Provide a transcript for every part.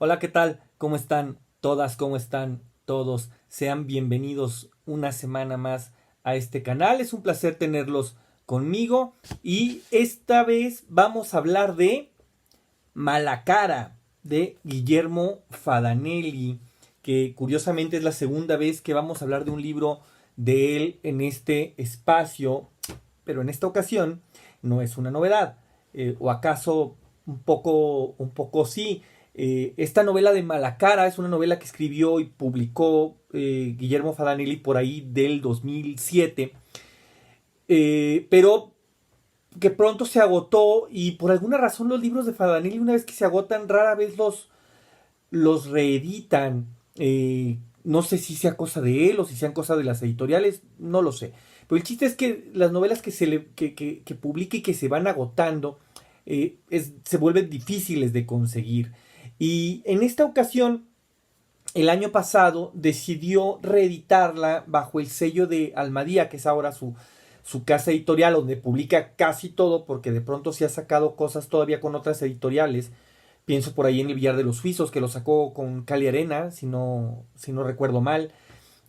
Hola, ¿qué tal? ¿Cómo están todas? ¿Cómo están todos? Sean bienvenidos una semana más a este canal. Es un placer tenerlos conmigo y esta vez vamos a hablar de Malacara de Guillermo Fadanelli, que curiosamente es la segunda vez que vamos a hablar de un libro de él en este espacio, pero en esta ocasión no es una novedad, o acaso un poco sí. Esta novela de Malacara es una novela que escribió y publicó Guillermo Fadanelli por ahí del 2007, pero que pronto se agotó y por alguna razón los libros de Fadanelli una vez que se agotan rara vez los reeditan. No sé si sea cosa de él o si sean cosa de las editoriales, no lo sé. Pero el chiste es que las novelas que publica y que se van agotando se vuelven difíciles de conseguir. Y en esta ocasión, el año pasado, decidió reeditarla bajo el sello de Almadía, que es ahora su casa editorial, donde publica casi todo, porque de pronto se ha sacado cosas todavía con otras editoriales. Pienso por ahí en El Billar de los Suizos, que lo sacó con Cali Arena, si no recuerdo mal.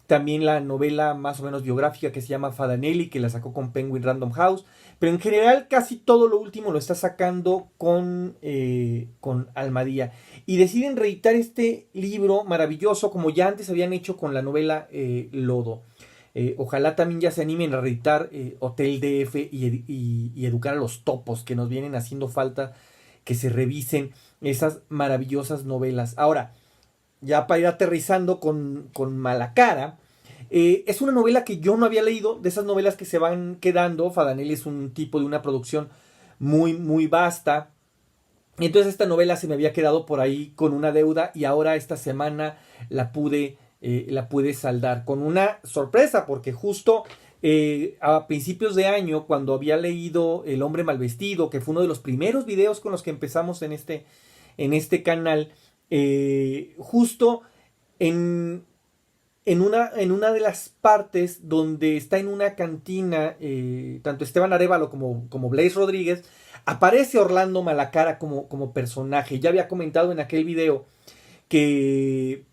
También la novela más o menos biográfica que se llama Fadanelli, que la sacó con Penguin Random House. Pero en general casi todo lo último lo está sacando con Almadía. Y deciden reeditar este libro maravilloso, como ya antes habían hecho con la novela Lodo. Ojalá también ya se animen a reeditar Hotel DF y educar a los topos, que nos vienen haciendo falta que se revisen esas maravillosas novelas. Ahora, ya para ir aterrizando con Malacara, es una novela que yo no había leído, de esas novelas que se van quedando. Fadanelli es un tipo de una producción muy, muy vasta. Entonces esta novela se me había quedado por ahí con una deuda y ahora esta semana la pude saldar con una sorpresa, porque justo a principios de año, cuando había leído El hombre mal vestido, que fue uno de los primeros videos con los que empezamos en este canal, justo en, en una de las partes donde está en una cantina, tanto Esteban Arévalo como Blaise Rodríguez, aparece Orlando Malacara como personaje. Ya había comentado en aquel video que,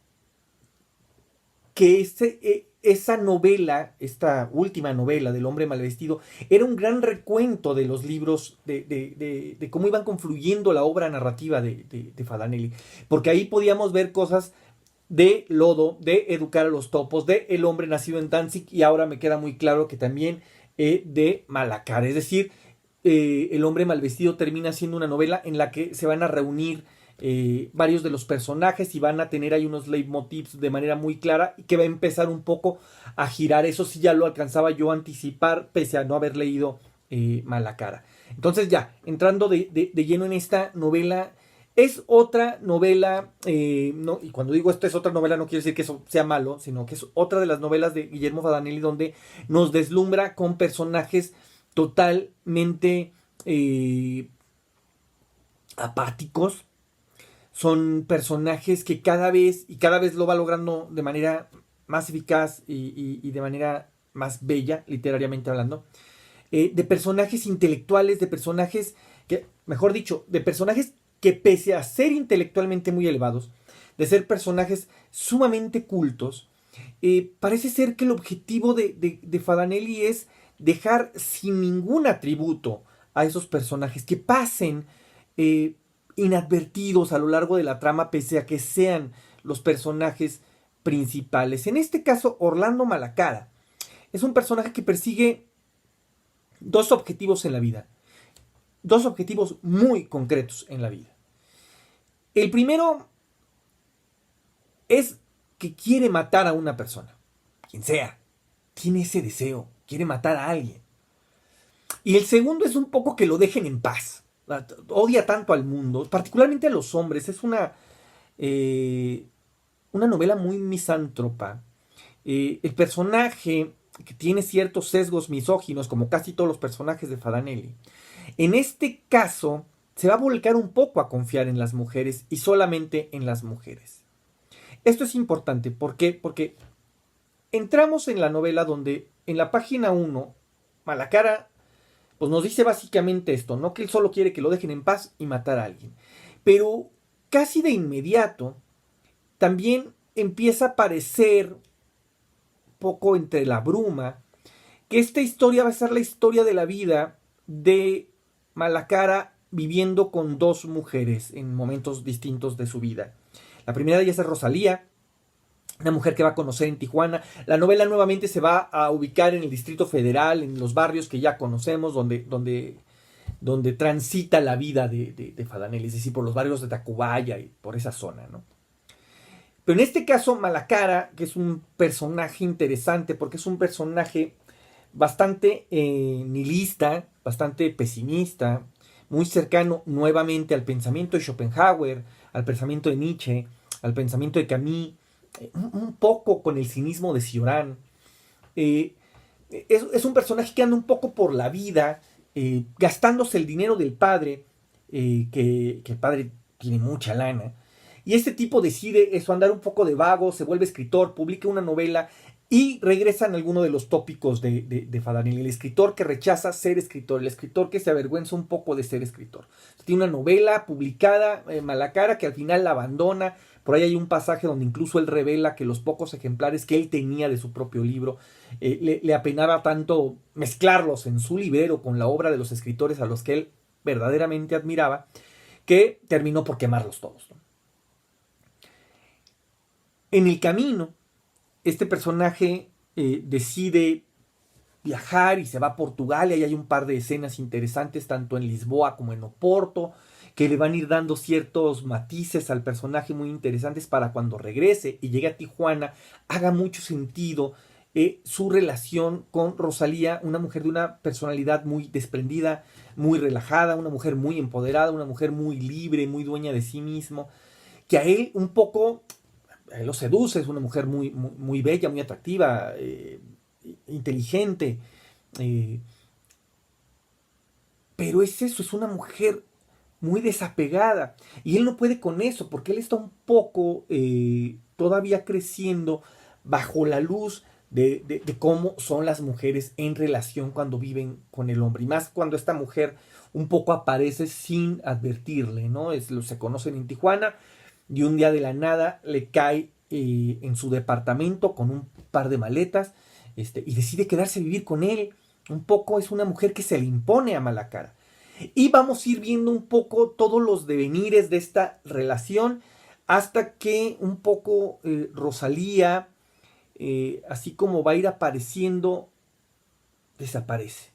esa novela, esta última novela del hombre mal vestido, era un gran recuento de los libros, de cómo iban confluyendo la obra narrativa de Fadanelli. Porque ahí podíamos ver cosas de Lodo, de Educar a los Topos, de El hombre nacido en Danzig, y ahora me queda muy claro que también de Malacara. Es decir, El hombre mal vestido termina siendo una novela en la que se van a reunir varios de los personajes y van a tener ahí unos leitmotivs de manera muy clara, y que va a empezar un poco a girar. Eso sí ya lo alcanzaba yo a anticipar pese a no haber leído Malacara. Entonces ya, entrando de lleno en esta novela, es otra novela, no, y cuando digo esto es otra novela no quiere decir que eso sea malo, sino que es otra de las novelas de Guillermo Fadanelli donde nos deslumbra con personajes totalmente apáticos. Son personajes que cada vez lo va logrando de manera más eficaz y de manera más bella, literariamente hablando. De personajes intelectuales, de personajes que, mejor dicho, de personajes que pese a ser intelectualmente muy elevados, de ser personajes sumamente cultos, parece ser que el objetivo de Fadanelli es dejar sin ningún atributo a esos personajes, que pasen eh, inadvertidos a lo largo de la trama, pese a que sean los personajes principales. En este caso, Orlando Malacara es un personaje que persigue dos objetivos en la vida, dos objetivos muy concretos en la vida. El primero es que quiere matar a una persona, quien sea, tiene ese deseo, quiere matar a alguien. Y el segundo es un poco que lo dejen en paz. Odia tanto al mundo, particularmente a los hombres. Es una novela muy misántropa. El personaje, que tiene ciertos sesgos misóginos, como casi todos los personajes de Fadanelli, en este caso se va a volcar un poco a confiar en las mujeres y solamente en las mujeres. Esto es importante, ¿por qué? Porque entramos en la novela donde en la página 1 Malacara pues nos dice básicamente esto, ¿no? Que él solo quiere que lo dejen en paz y matar a alguien. Pero casi de inmediato también empieza a aparecer poco entre la bruma que esta historia va a ser la historia de la vida de Malacara viviendo con dos mujeres en momentos distintos de su vida. La primera de ellas es Rosalía, una mujer que va a conocer en Tijuana. La novela nuevamente se va a ubicar en el Distrito Federal, en los barrios que ya conocemos, donde transita la vida de Fadanelli, es decir, por los barrios de Tacubaya y por esa zona, ¿no? Pero en este caso, Malacara, que es un personaje interesante, porque es un personaje bastante nihilista, bastante pesimista, muy cercano nuevamente al pensamiento de Schopenhauer, al pensamiento de Nietzsche, al pensamiento de Camus, un poco con el cinismo de Cioran. Es un personaje que anda un poco por la vida, gastándose el dinero del padre, que el padre tiene mucha lana. Y este tipo decide eso, andar un poco de vago, se vuelve escritor, publica una novela y regresa en alguno de los tópicos de Fadanelli. El escritor que rechaza ser escritor, el escritor que se avergüenza un poco de ser escritor. Tiene una novela publicada, Malacara, que al final la abandona. Por ahí hay un pasaje donde incluso él revela que los pocos ejemplares que él tenía de su propio libro le apenaba tanto mezclarlos en su librero con la obra de los escritores a los que él verdaderamente admiraba, que terminó por quemarlos todos, ¿no? En el camino, este personaje decide viajar y se va a Portugal, y ahí hay un par de escenas interesantes tanto en Lisboa como en Oporto que le van a ir dando ciertos matices al personaje muy interesantes para cuando regrese y llegue a Tijuana haga mucho sentido su relación con Rosalía, una mujer de una personalidad muy desprendida, muy relajada, una mujer muy empoderada, una mujer muy libre, muy dueña de sí mismo, que a él un poco lo seduce. Es una mujer muy bella, muy atractiva, inteligente, eh, pero es eso, es una mujer muy desapegada y él no puede con eso porque él está un poco todavía creciendo bajo la luz de cómo son las mujeres en relación cuando viven con el hombre, y más cuando esta mujer un poco aparece sin advertirle, ¿no? Se conocen en Tijuana y un día de la nada le cae en su departamento con un par de maletas, y decide quedarse a vivir con él. Un poco es una mujer que se le impone a Malacara. Y vamos a ir viendo un poco todos los devenires de esta relación hasta que un poco Rosalía, así como va a ir apareciendo, desaparece.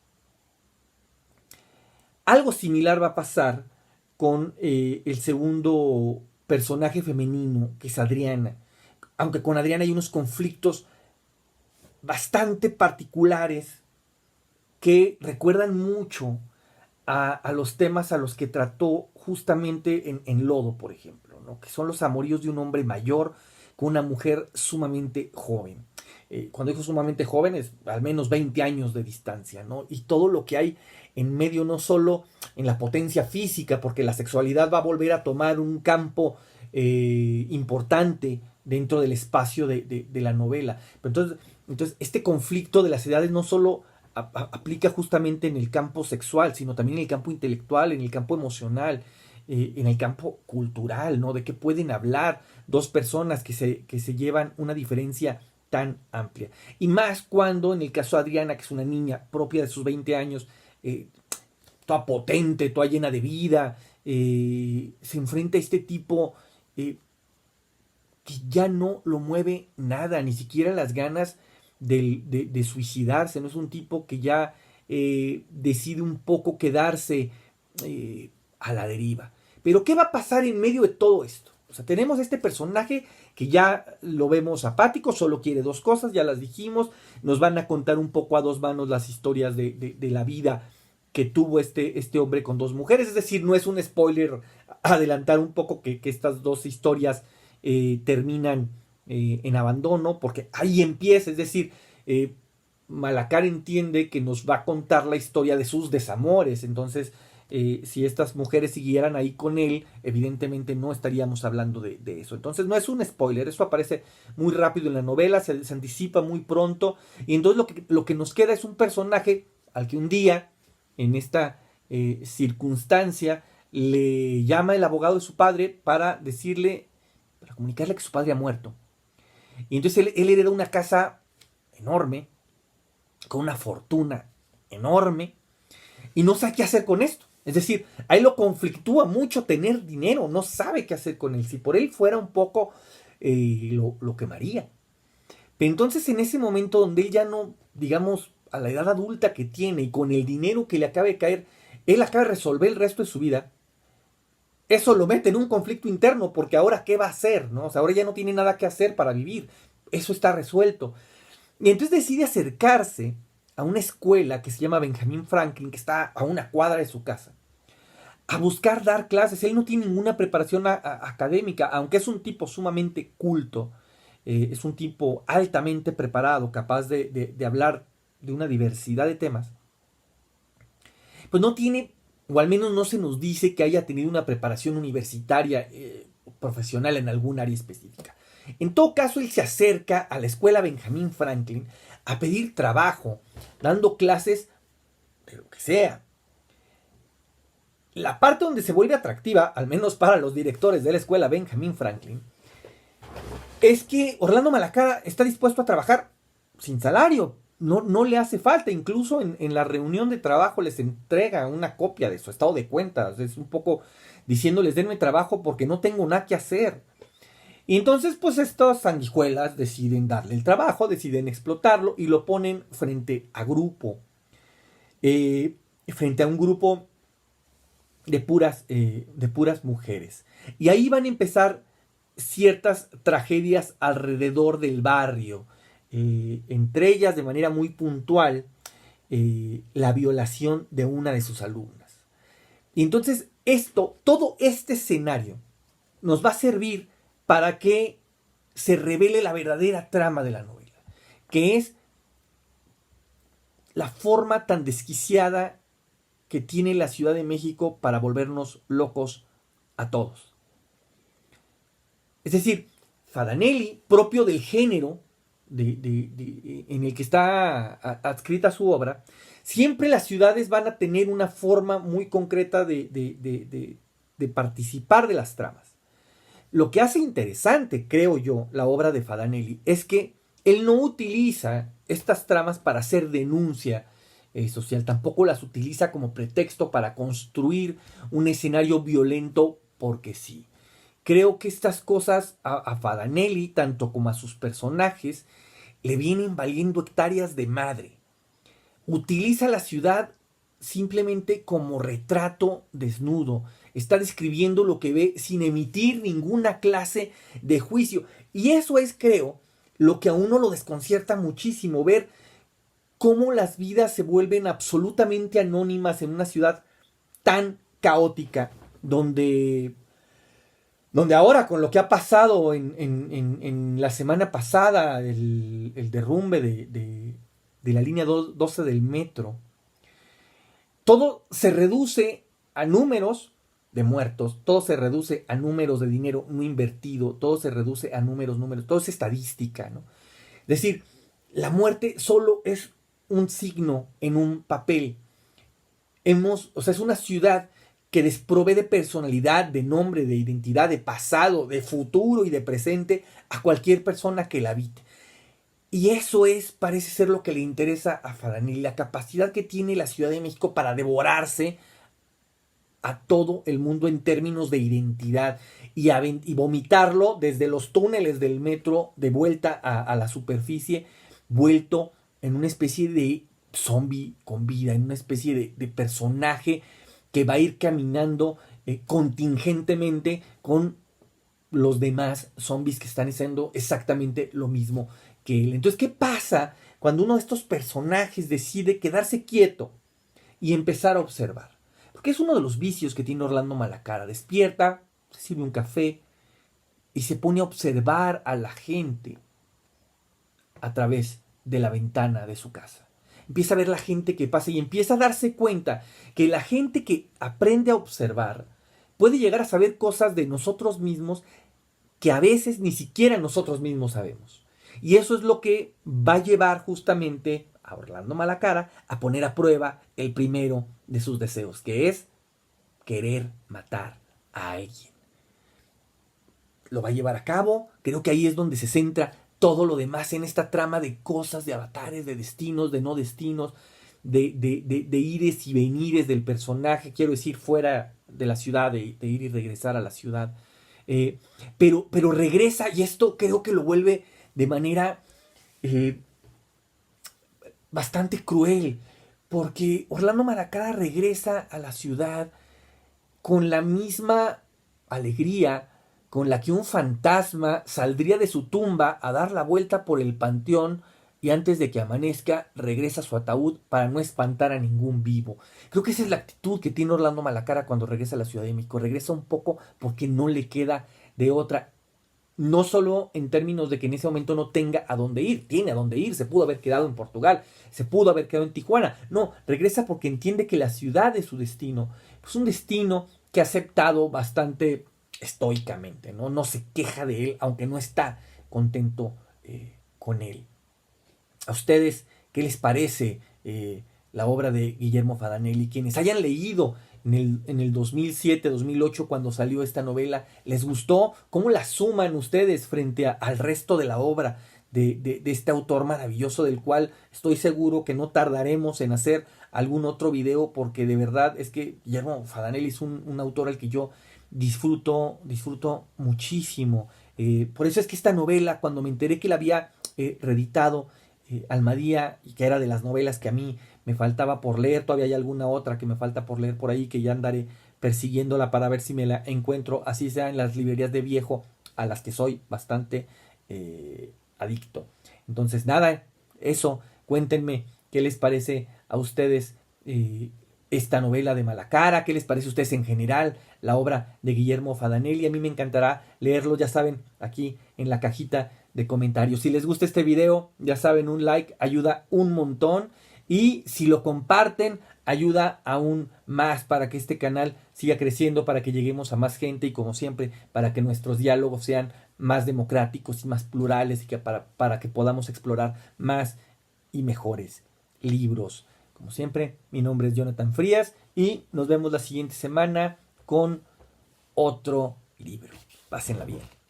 Algo similar va a pasar con el segundo personaje femenino, que es Adriana. Aunque con Adriana hay unos conflictos bastante particulares que recuerdan mucho a los temas a los que trató justamente en Lodo, por ejemplo, ¿no? Que son los amoríos de un hombre mayor con una mujer sumamente joven. Cuando digo sumamente joven es al menos 20 años de distancia, ¿no? Y todo lo que hay en medio, no solo en la potencia física, porque la sexualidad va a volver a tomar un campo importante dentro del espacio de la novela. Pero entonces, este conflicto de las edades no solo aplica justamente en el campo sexual, sino también en el campo intelectual, en el campo emocional, en el campo cultural, ¿no? De qué pueden hablar dos personas que se llevan una diferencia tan amplia. Y más cuando en el caso de Adriana, que es una niña propia de sus 20 años, toda potente, toda llena de vida, se enfrenta a este tipo que ya no lo mueve nada, ni siquiera las ganas de suicidarse. No es un tipo que ya decide un poco quedarse a la deriva. Pero ¿qué va a pasar en medio de todo esto? O sea, tenemos este personaje que ya lo vemos apático, solo quiere dos cosas, ya las dijimos. Nos van a contar un poco a dos manos las historias de la vida que tuvo este hombre con dos mujeres. Es decir, no es un spoiler adelantar un poco que estas dos historias terminan en abandono, porque ahí empieza. Es decir, Malacara entiende que nos va a contar la historia de sus desamores. Entonces, si estas mujeres siguieran ahí con él, evidentemente no estaríamos hablando de eso. Entonces no es un spoiler, eso aparece muy rápido en la novela, se anticipa muy pronto, y entonces lo que nos queda es un personaje al que un día, en esta circunstancia, le llama el abogado de su padre para decirle, para comunicarle que su padre ha muerto. Y entonces él hereda una casa enorme, con una fortuna enorme, y no sabe qué hacer con esto. Es decir, a él lo conflictúa mucho tener dinero, no sabe qué hacer con él. Si por él fuera un poco, lo quemaría. Pero entonces en ese momento donde él ya no, digamos, a la edad adulta que tiene y con el dinero que le acaba de caer, él acaba de resolver el resto de su vida, eso lo mete en un conflicto interno porque ahora ¿qué va a hacer? ¿No? O sea, ahora ya no tiene nada que hacer para vivir. Eso está resuelto. Y entonces decide acercarse a una escuela que se llama Benjamin Franklin, que está a una cuadra de su casa, a buscar dar clases. Él no tiene ninguna preparación académica, aunque es un tipo sumamente culto, es un tipo altamente preparado, capaz de hablar de una diversidad de temas. Pues no tiene, o al menos no se nos dice que haya tenido una preparación universitaria, profesional en algún área específica. En todo caso, él se acerca a la escuela Benjamin Franklin a pedir trabajo, dando clases de lo que sea. La parte donde se vuelve atractiva, al menos para los directores de la escuela Benjamin Franklin, es que Orlando Malacara está dispuesto a trabajar sin salario. No le hace falta. Incluso en la reunión de trabajo les entrega una copia de su estado de cuentas. Es un poco diciéndoles, denme trabajo porque no tengo nada que hacer. Y entonces, pues estas sanguijuelas deciden darle el trabajo, deciden explotarlo y lo ponen frente a grupo. Frente a un grupo de puras mujeres. Y ahí van a empezar ciertas tragedias alrededor del barrio. Entre ellas, de manera muy puntual, la violación de una de sus alumnas. Y entonces todo este escenario nos va a servir para que se revele la verdadera trama de la novela, que es la forma tan desquiciada que tiene la Ciudad de México para volvernos locos a todos. Es decir, Fadanelli, propio del género en el que está adscrita su obra, siempre las ciudades van a tener una forma muy concreta de participar de las tramas. Lo que hace interesante, creo yo, la obra de Fadanelli es que él no utiliza estas tramas para hacer denuncia social, tampoco las utiliza como pretexto para construir un escenario violento porque sí. Creo que estas cosas a Fadanelli, tanto como a sus personajes, le vienen valiendo hectáreas de madre. Utiliza la ciudad simplemente como retrato desnudo. Está describiendo lo que ve sin emitir ninguna clase de juicio. Y eso es, creo, lo que a uno lo desconcierta muchísimo, ver cómo las vidas se vuelven absolutamente anónimas en una ciudad tan caótica, donde ahora con lo que ha pasado en la semana pasada, el derrumbe de la línea 12 del metro, todo se reduce a números de muertos, todo se reduce a números de dinero no invertido, todo se reduce a números, todo es estadística, ¿no? Es decir, la muerte solo es un signo en un papel. O sea, es una ciudad que desprovee de personalidad, de nombre, de identidad, de pasado, de futuro y de presente a cualquier persona que la habite. Y eso parece ser lo que le interesa a Fadanelli, la capacidad que tiene la Ciudad de México para devorarse a todo el mundo en términos de identidad y vomitarlo desde los túneles del metro de vuelta a la superficie, vuelto en una especie de zombie con vida, en una especie de personaje que va a ir caminando contingentemente con los demás zombies que están haciendo exactamente lo mismo que él. Entonces, ¿qué pasa cuando uno de estos personajes decide quedarse quieto y empezar a observar? Porque es uno de los vicios que tiene Orlando Malacara. Despierta, se sirve un café y se pone a observar a la gente a través de la ventana de su casa. Empieza a ver la gente que pasa y empieza a darse cuenta que la gente que aprende a observar puede llegar a saber cosas de nosotros mismos que a veces ni siquiera nosotros mismos sabemos. Y eso es lo que va a llevar justamente a Orlando Malacara a poner a prueba el primero de sus deseos, que es querer matar a alguien. Lo va a llevar a cabo. Creo que ahí es donde se centra todo lo demás en esta trama de cosas, de avatares, de destinos, de no destinos, de ires y venires del personaje, quiero decir, fuera de la ciudad, de ir y regresar a la ciudad. Pero regresa, y esto creo que lo vuelve de manera bastante cruel, porque Orlando Malacara regresa a la ciudad con la misma alegría con la que un fantasma saldría de su tumba a dar la vuelta por el panteón y antes de que amanezca regresa a su ataúd para no espantar a ningún vivo. Creo que esa es la actitud que tiene Orlando Malacara cuando regresa a la Ciudad de México. Regresa un poco porque no le queda de otra. No solo en términos de que en ese momento no tenga a dónde ir, tiene a dónde ir, se pudo haber quedado en Portugal, se pudo haber quedado en Tijuana. No, regresa porque entiende que la ciudad es su destino. Es un destino que ha aceptado bastante estoicamente, ¿no? No se queja de él, aunque no está contento con él. ¿A ustedes qué les parece la obra de Guillermo Fadanelli? Quienes hayan leído en el 2007, 2008, cuando salió esta novela, ¿les gustó? ¿Cómo la suman ustedes frente al resto de la obra de este autor maravilloso, del cual estoy seguro que no tardaremos en hacer algún otro video, porque de verdad es que Guillermo Fadanelli es un autor al que yo disfruto muchísimo. Por eso es que esta novela, cuando me enteré que la había reeditado Almadía, y que era de las novelas que a mí me faltaba por leer, todavía hay alguna otra que me falta por leer por ahí, que ya andaré persiguiéndola para ver si me la encuentro, así sea en las librerías de viejo, a las que soy bastante adicto. Entonces nada, eso, cuéntenme qué les parece a ustedes esta novela de Malacara, qué les parece a ustedes en general la obra de Guillermo Fadanelli. A mí me encantará leerlo, ya saben, aquí en la cajita de comentarios. Si les gusta este video, ya saben, un like ayuda un montón, y si lo comparten ayuda aún más para que este canal siga creciendo, para que lleguemos a más gente, y como siempre, para que nuestros diálogos sean más democráticos y más plurales, y que para que podamos explorar más y mejores libros. Como siempre, mi nombre es Jonathan Frías y nos vemos la siguiente semana con otro libro. Pásenla bien.